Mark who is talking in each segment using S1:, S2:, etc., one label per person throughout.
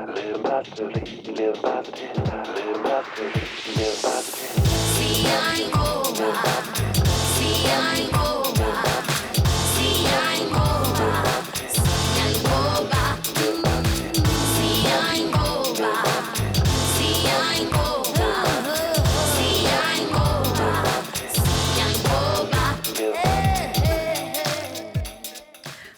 S1: live naturally, live naturally, live naturally, live naturally.
S2: See, I'm over. See, I'm over. See, I'm over. See, I'm over. See, I'm over. See, I'm over. See, I'm over. See, I'm over.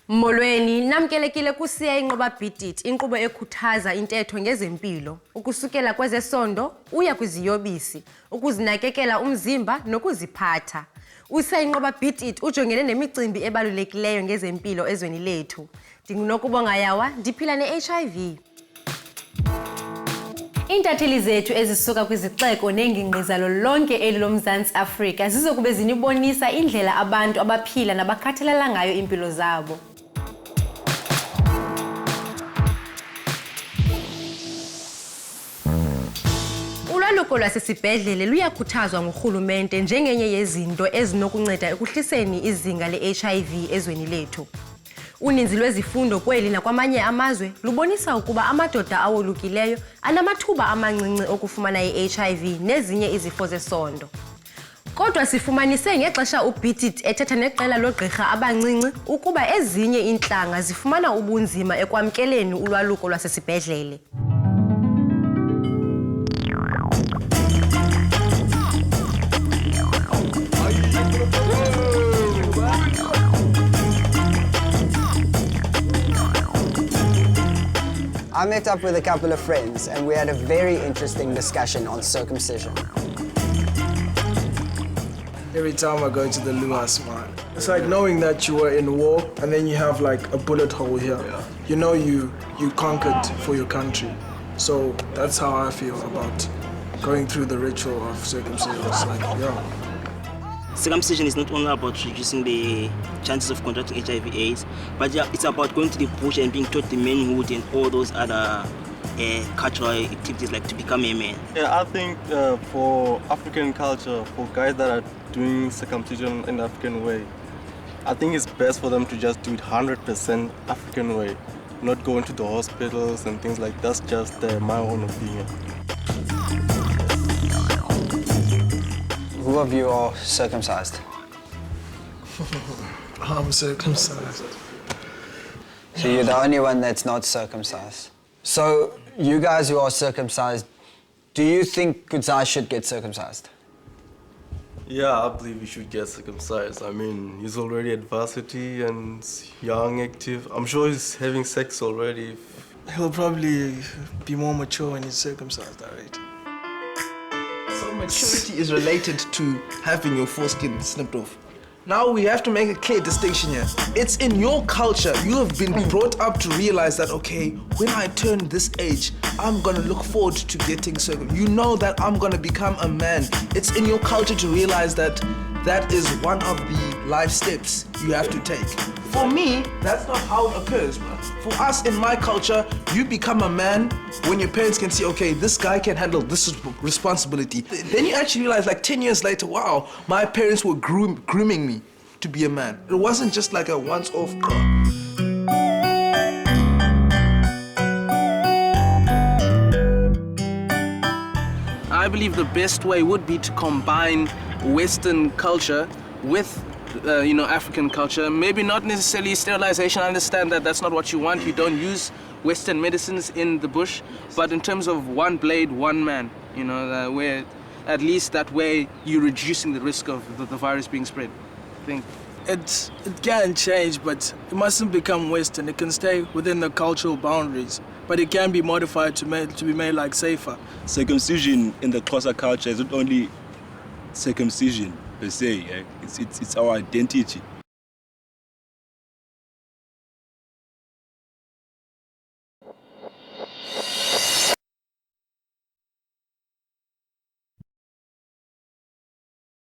S3: Molweni, namkelekile kusiya inqoba Beat, inkqubo ekhuthaza intetho ngezempilo, ukusukela kwezesondo uya kwiziyobisi, ukuzinakekela umzimba nokuziphatha. Usiya inqoba Beat ujongene nemicimbi ebalulekileyo ngezempilo ezweni lethu. Ndingunokubonga Yawa, ndiphila ne-HIV. Iintatheli zethu ezisuka kwizixeko neengingqi zalo lonke eli loMzantsi Afrika zizokube zinibonisa indlela abantu abaphila nabakhathalela ngayo impilo zabo. Ulwaluko lwasesibhedlele luyakhuthazwa ngurhulumente njengenye yezinto ezinokunceda ekuhliseni izinga le-HIV ezweni lethu. Uninzi lwezifundo kweli nakwamanye amazwe lubonisa ukuba amadoda awolukileyo anamathuba amancinci okufumana i-HIV nezinye izifo zesondo. Kodwa sifumanise ngexesha uBeat ethetha neqela logqirha abancinci ukuba ezinye iintlanga zifumana ubunzima ekwamkeleni ulwaluko lwasesibhedlele.
S4: I met up with a couple of friends and we had a very interesting discussion on circumcision.
S5: Every time I go to the loo, I smile. It's like knowing that you were in war and then you have like a bullet hole here. You know you conquered for your country. So that's how I feel about going through the ritual of circumcision. It's like, yeah.
S6: Circumcision is not only about reducing the chances of contracting HIV/AIDS, but it's about going to the bush and being taught the manhood and all those other cultural activities like to become a man.
S7: Yeah, I think for African culture, for guys that are doing circumcision in the African way, I think it's best for them to just do it 100% African way, not go into the hospitals and things like that. That's just my own opinion.
S4: Who of you are circumcised?
S5: I'm circumcised.
S4: So you're the only one that's not circumcised. So you guys who are circumcised, do you think Kudzai should get circumcised?
S7: Yeah, I believe he should get circumcised. I mean, he's already at varsity and young, active. I'm sure he's having sex already.
S5: He'll probably be more mature when he's circumcised, right? So maturity is related to having your foreskin snipped off. Now we have to make a clear distinction here. It's in your culture. You have been brought up to realize that, okay, when I turn this age, I'm gonna look forward to getting circumcised. You know that I'm gonna become a man. It's in your culture to realize that that is one of the life steps you have to take. For me, that's not how it occurs, man. For us in my culture, you become a man when your parents can see, okay, this guy can handle this responsibility. Then you actually realize like 10 years later, wow, my parents were grooming me to be a man. It wasn't just like a once-off.
S8: I believe the best way would be to combine Western culture with African culture. Maybe not necessarily sterilization. I understand that that's not what you want. You don't use Western medicines in the bush. But in terms of one blade, one man, where at least that way you're reducing the risk of the virus being spread. I think
S5: It can change, but it mustn't become Western. It can stay within the cultural boundaries, but it can be modified to be made like safer.
S9: Circumcision in the Xhosa culture is not only circumcision per se, it's our identity.